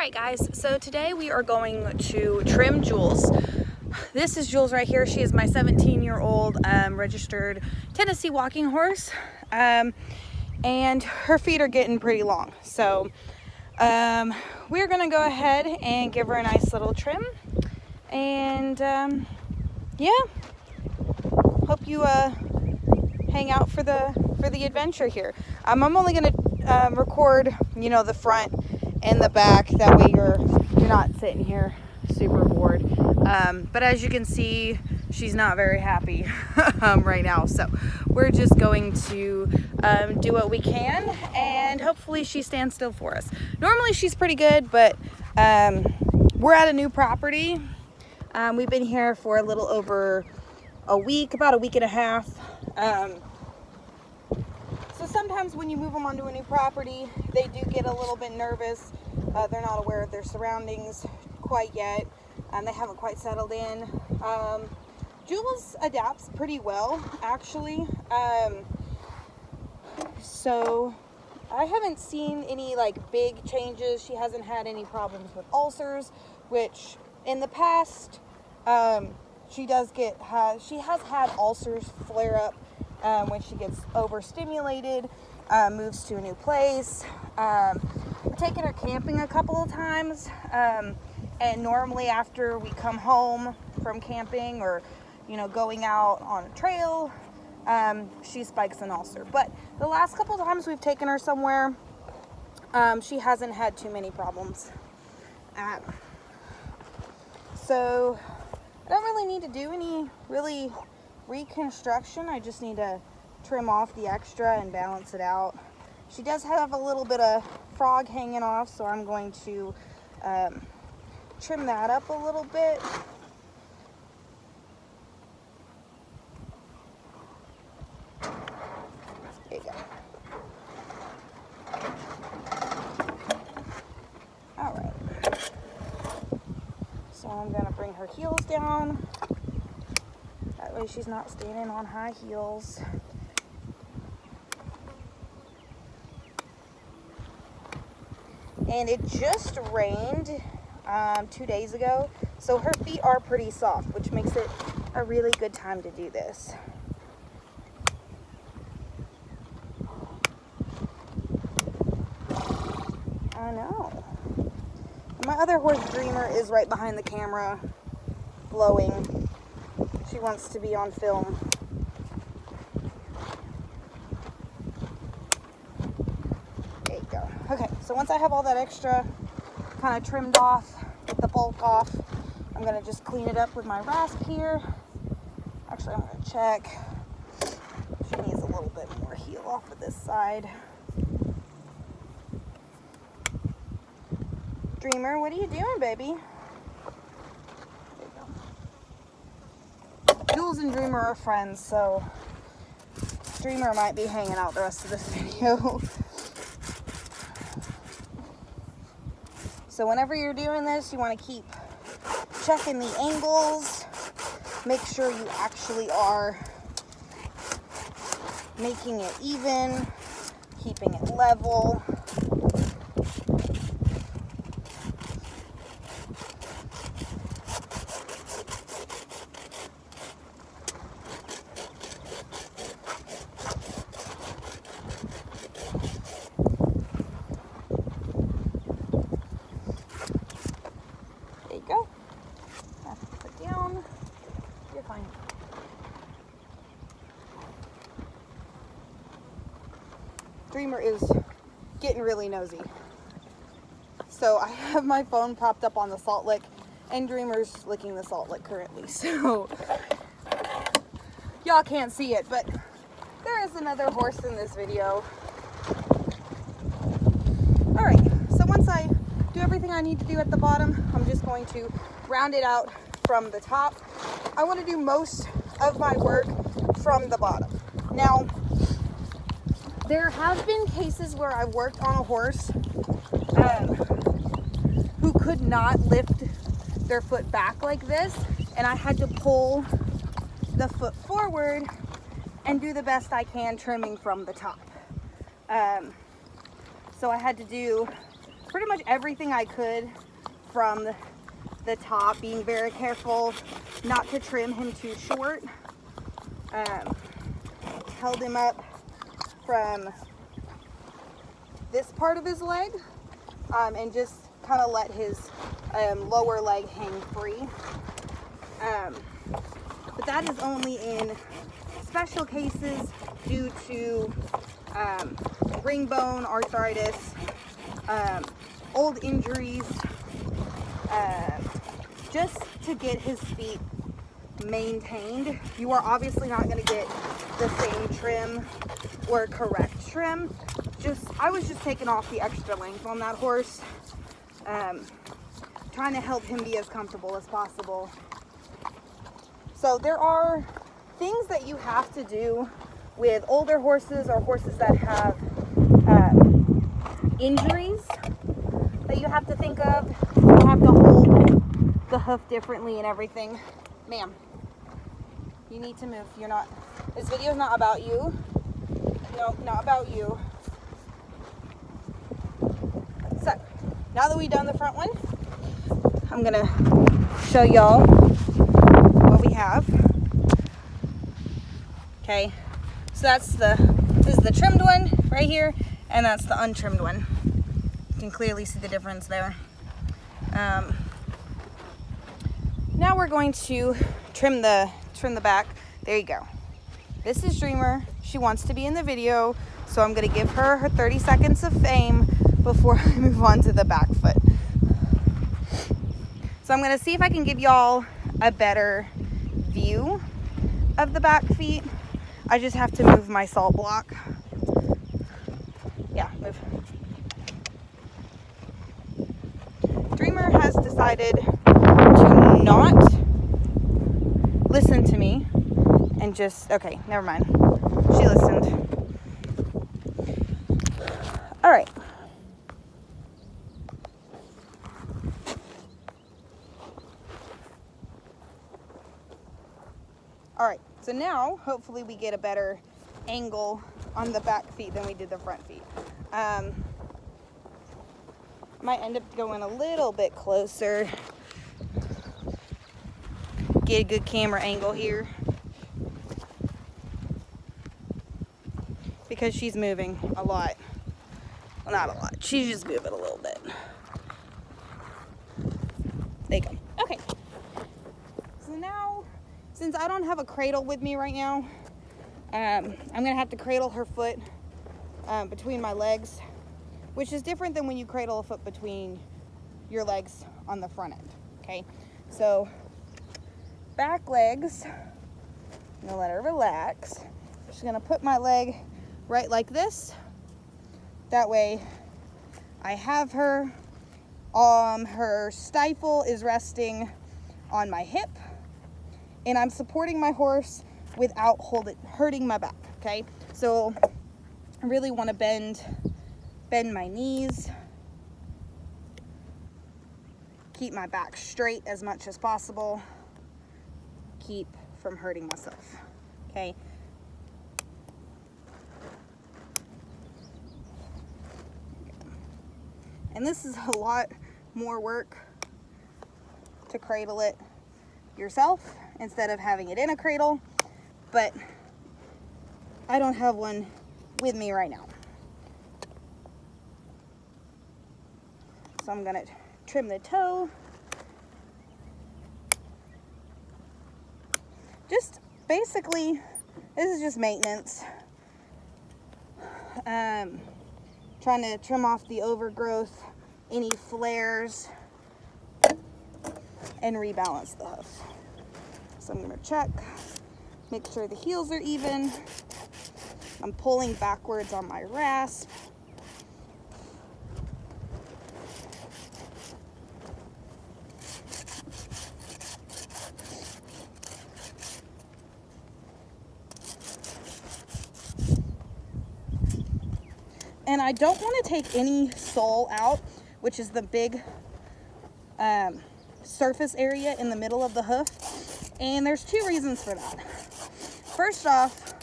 Alright guys, so today we are going to trim Jewelz. This is Jewelz right here. She is my 17-year-old registered Tennessee walking horse, and her feet are getting pretty long. So we're going to go ahead and give her a nice little trim, and yeah, hope you hang out for the adventure here. I'm only going to record, the front and the back, that way you're not sitting here super bored, but as you can see, she's not very happy right now, so we're just going to do what we can, and hopefully she stands still for us. Normally she's pretty good, but we're at a new property. We've been here for a little over a week, about a week and a half. So sometimes when you move them onto a new property, they do get a little bit nervous. They're not aware of their surroundings quite yet. They haven't quite settled in. Jewelz adapts pretty well, actually. So I haven't seen any big changes. She hasn't had any problems with ulcers, which in the past she has had ulcers flare up when she gets overstimulated, moves to a new place. I've taken her camping a couple of times, and normally after we come home from camping or going out on a trail, she spikes an ulcer. But the last couple of times we've taken her somewhere, she hasn't had too many problems. So I don't really need to do any really reconstruction. I just need to trim off the extra and balance it out. She does have a little bit of frog hanging off, so I'm going to trim that up a little bit. There you go. All right. So I'm going to bring her heels down. That way she's not standing on high heels. And it just rained 2 days ago, so her feet are pretty soft, which makes it a really good time to do this. I know. My other horse, Dreamer, is right behind the camera, blowing. She wants to be on film. There you go. Okay, so once I have all that extra kind of trimmed off, get the bulk off, I'm going to just clean it up with my rasp here. Actually, I'm going to check. She needs a little bit more heel off of this side. Dreamer, what are you doing, baby? There you go. Jewelz and Dreamer are friends, so Dreamer might be hanging out the rest of this video. So whenever you're doing this, you want to keep checking the angles. Make sure you actually are making it even, keeping it level. Go. Put down. You're fine. Dreamer is getting really nosy. So I have my phone propped up on the salt lick, and Dreamer's licking the salt lick currently. So y'all can't see it, but there is another horse in this video. All right. So once I do everything I need to do at the bottom, I'm just going to round it out from the top. I want to do most of my work from the bottom. Now, there have been cases where I've worked on a horse who could not lift their foot back like this, and I had to pull the foot forward and do the best I can trimming from the top. So I had to do pretty much everything I could from the top, being very careful not to trim him too short. Held him up from this part of his leg, and just kind of let his lower leg hang free. But that is only in special cases due to ring bone arthritis, old injuries, just to get his feet maintained. You are obviously not going to get the same trim or correct trim. I was just taking off the extra length on that horse, trying to help him be as comfortable as possible. So there are things that you have to do with older horses or horses that have injuries that you have to think of. You have to hold the hoof differently and everything. Ma'am, you need to move. This video is not about you. No, not about you. So, now that we've done the front one, I'm gonna show y'all what we have. Okay, so this is the trimmed one right here, and that's the untrimmed one. You can clearly see the difference there. Now we're going to trim the back. There you go. This is Dreamer. She wants to be in the video, so I'm going to give her 30 seconds of fame before I move on to the back foot. So I'm going to see if I can give y'all a better view of the back feet. I just have to move my salt block. Yeah, move. Dreamer has decided to not listen to me and okay, never mind. She listened. All right. All right, so now hopefully we get a better angle on the back feet than we did the front feet. Might end up going a little bit closer. Get a good camera angle here. Because she's moving a lot. Well, not a lot. She's just moving a little bit. There you go. Okay. So now, since I don't have a cradle with me right now, I'm going to have to cradle her foot between my legs, which is different than when you cradle a foot between your legs on the front end. Okay? So, back legs. I'm going to let her relax. I'm just going to put my leg right like this. That way I have her. Her stifle is resting on my hip, and I'm supporting my horse without hurting my back. Okay, so I really want to bend my knees, keep my back straight as much as possible, keep from hurting myself. Okay. And this is a lot more work to cradle it yourself instead of having it in a cradle, but I don't have one with me right now. So I'm gonna trim the toe. Just basically, this is just maintenance. Trying to trim off the overgrowth, any flares, and rebalance the hoof. So I'm going to check, make sure the heels are even. I'm pulling backwards on my rasp. And I don't want to take any sole out, which is the big surface area in the middle of the hoof. And there's two reasons for that. First off,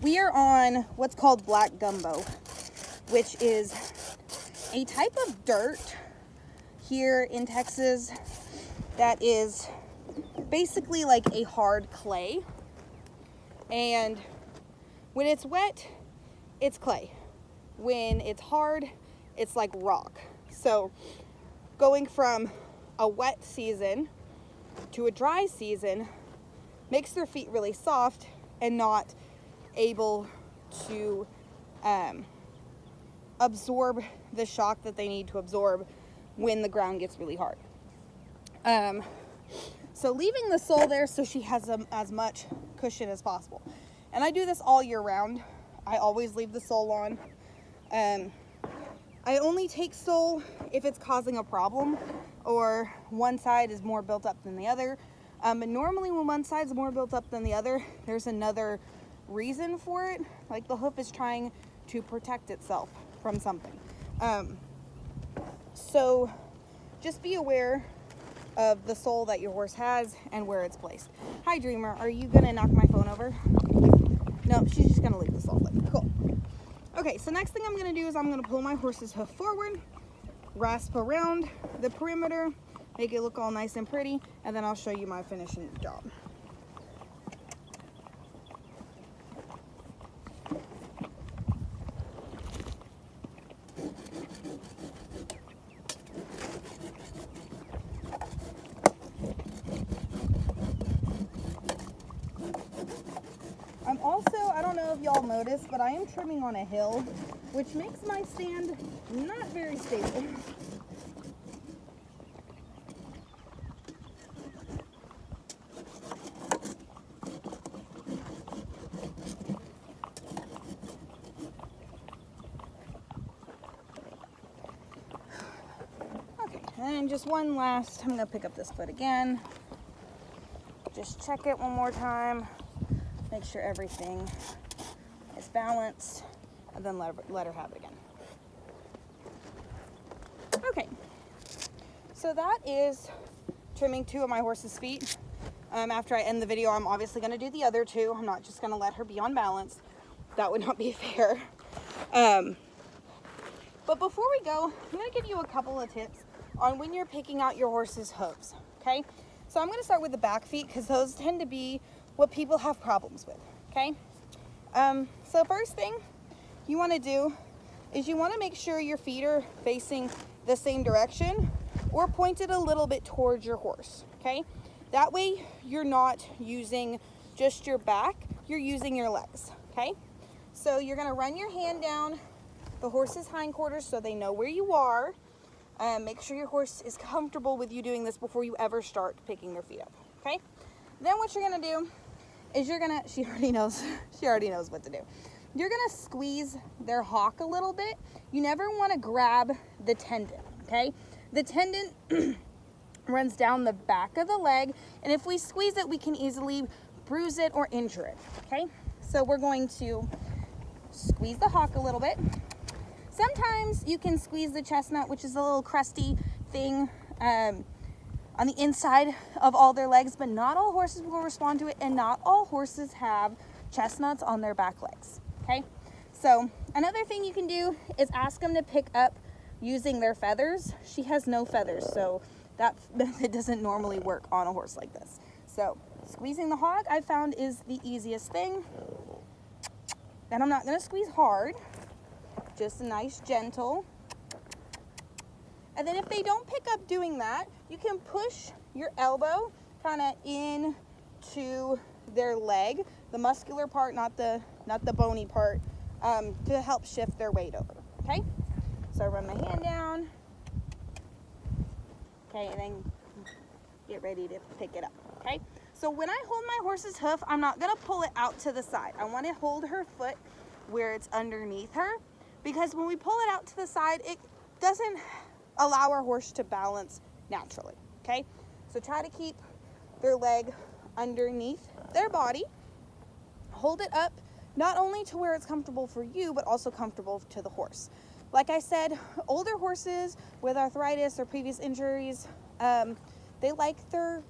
we are on what's called black gumbo, which is a type of dirt here in Texas that is basically like a hard clay. And when it's wet, it's clay. When it's hard, it's like rock. So going from a wet season to a dry season makes their feet really soft and not able to absorb the shock that they need to absorb when the ground gets really hard. So leaving the sole there so she has as much cushion as possible. And I do this all year round. I always leave the sole on. I only take sole if it's causing a problem or one side is more built up than the other. But normally when one side's more built up than the other, there's another reason for it. Like the hoof is trying to protect itself from something. So just be aware of the sole that your horse has and where it's placed. Hi Dreamer, are you gonna knock my phone over? No, she's just gonna leave the sole there. Cool. Okay, so next thing I'm gonna do is I'm gonna pull my horse's hoof forward, rasp around the perimeter, make it look all nice and pretty, and then I'll show you my finishing job. I don't know if y'all noticed, but I am trimming on a hill, which makes my stand not very stable. Okay, and just one last, I'm gonna pick up this foot again. Just check it one more time. Make sure everything is balanced, and then let her have it again. Okay, so that is trimming 2 of my horse's feet. After I end the video, I'm obviously going to do the other 2. I'm not just going to let her be on balance. That would not be fair. But before we go, I'm going to give you a couple of tips on when you're picking out your horse's hooves, okay? So I'm going to start with the back feet because those tend to be what people have problems with, okay? So first thing you want to do is you want to make sure your feet are facing the same direction or pointed a little bit towards your horse, okay? That way you're not using just your back, you're using your legs, okay? So you're going to run your hand down the horse's hindquarters so they know where you are. Make sure your horse is comfortable with you doing this before you ever start picking their feet up, okay? Then what you're going to do is she already knows what to do. You're gonna squeeze their hock a little bit. You never want to grab the tendon, okay? The tendon runs down the back of the leg, and if we squeeze it, we can easily bruise it or injure it, okay? So we're going to squeeze the hock a little bit. Sometimes you can squeeze the chestnut, which is a little crusty thing, on the inside of all their legs, but not all horses will respond to it, and not all horses have chestnuts on their back legs, okay? So another thing you can do is ask them to pick up using their feathers. She has no feathers, so that method doesn't normally work on a horse like this. So squeezing the hog I found is the easiest thing. And I'm not gonna squeeze hard, just a nice gentle. And then if they don't pick up doing that, you can push your elbow kind of into their leg, the muscular part, not the bony part, to help shift their weight over, okay? So I run my hand down, okay, and then get ready to pick it up, okay? So when I hold my horse's hoof, I'm not gonna pull it out to the side. I wanna hold her foot where it's underneath her, because when we pull it out to the side, it doesn't allow our horse to balance naturally, okay? So try to keep their leg underneath their body. Hold it up, not only to where it's comfortable for you, but also comfortable to the horse. Like I said, older horses with arthritis or previous injuries, they like their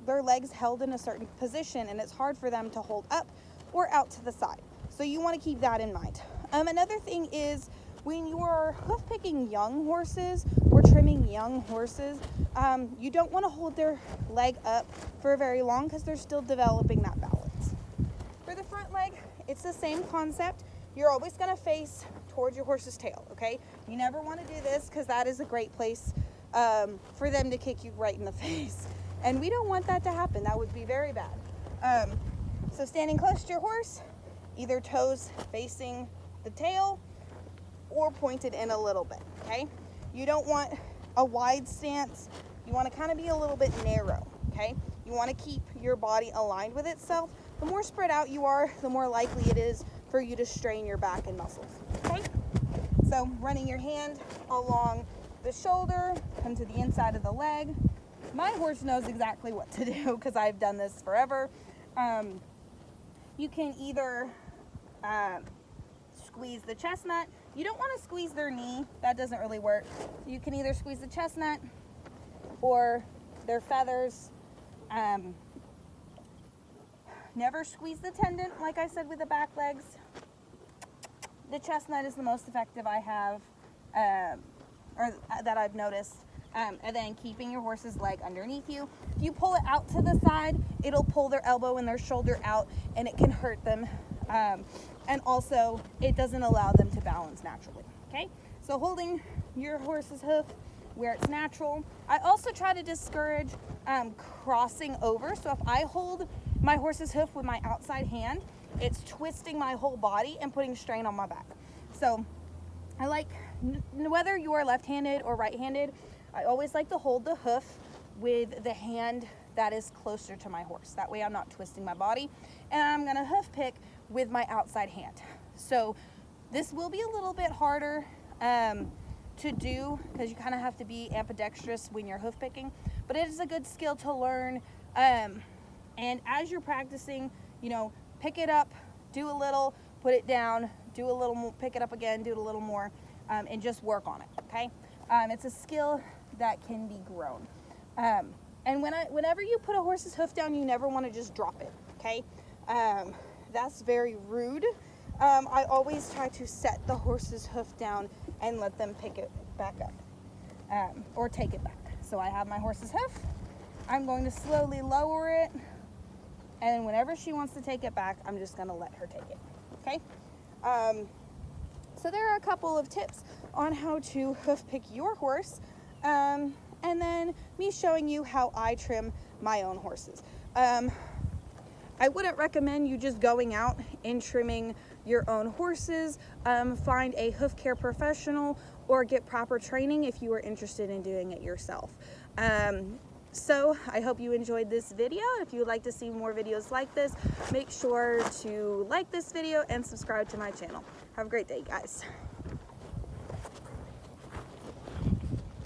legs held in a certain position, and it's hard for them to hold up or out to the side. So you want to keep that in mind. Another thing is when you are hoof picking young horses or trimming young horses, you don't want to hold their leg up for very long because they're still developing that balance. For the front leg, it's the same concept. You're always going to face towards your horse's tail, okay? You never want to do this because that is a great place for them to kick you right in the face. And we don't want that to happen. That would be very bad. So standing close to your horse, either toes facing the tail or pointed in a little bit, okay? You don't want a wide stance. You want to kind of be a little bit narrow, okay? You want to keep your body aligned with itself. The more spread out you are, the more likely it is for you to strain your back and muscles, okay? So running your hand along the shoulder, come to the inside of the leg. My horse knows exactly what to do because I've done this forever. You can either squeeze the chestnut. You don't want to squeeze their knee. That doesn't really work. You can either squeeze the chestnut or their feathers. Never squeeze the tendon, like I said, with the back legs. The chestnut is the most effective I have, or that I've noticed. And then keeping your horse's leg underneath you. If you pull it out to the side, it'll pull their elbow and their shoulder out, and it can hurt them. And also, it doesn't allow them to balance naturally, okay? So holding your horse's hoof where it's natural. I also try to discourage crossing over. So if I hold my horse's hoof with my outside hand, it's twisting my whole body and putting strain on my back. So I like, whether you are left-handed or right-handed, I always like to hold the hoof with the hand that is closer to my horse. That way I'm not twisting my body. And I'm gonna hoof pick with my outside hand. So this will be a little bit harder to do because you kind of have to be ambidextrous when you're hoof picking, but it is a good skill to learn. And as you're practicing, you know, pick it up, do a little, put it down, do a little more, pick it up again, do it a little more, and just work on it, okay? It's a skill that can be grown. And whenever you put a horse's hoof down, you never want to just drop it, okay? That's very rude. I always try to set the horse's hoof down and let them pick it back up, or take it back. So I have my horse's hoof. I'm going to slowly lower it, and whenever she wants to take it back, I'm just going to let her take it, okay? So there are a couple of tips on how to hoof pick your horse, and then me showing you how I trim my own horses. I wouldn't recommend you just going out and trimming your own horses. Find a hoof care professional or get proper training if you are interested in doing it yourself. So I hope you enjoyed this video. If you would like to see more videos like this, make sure to like this video and subscribe to my channel. Have a great day, guys.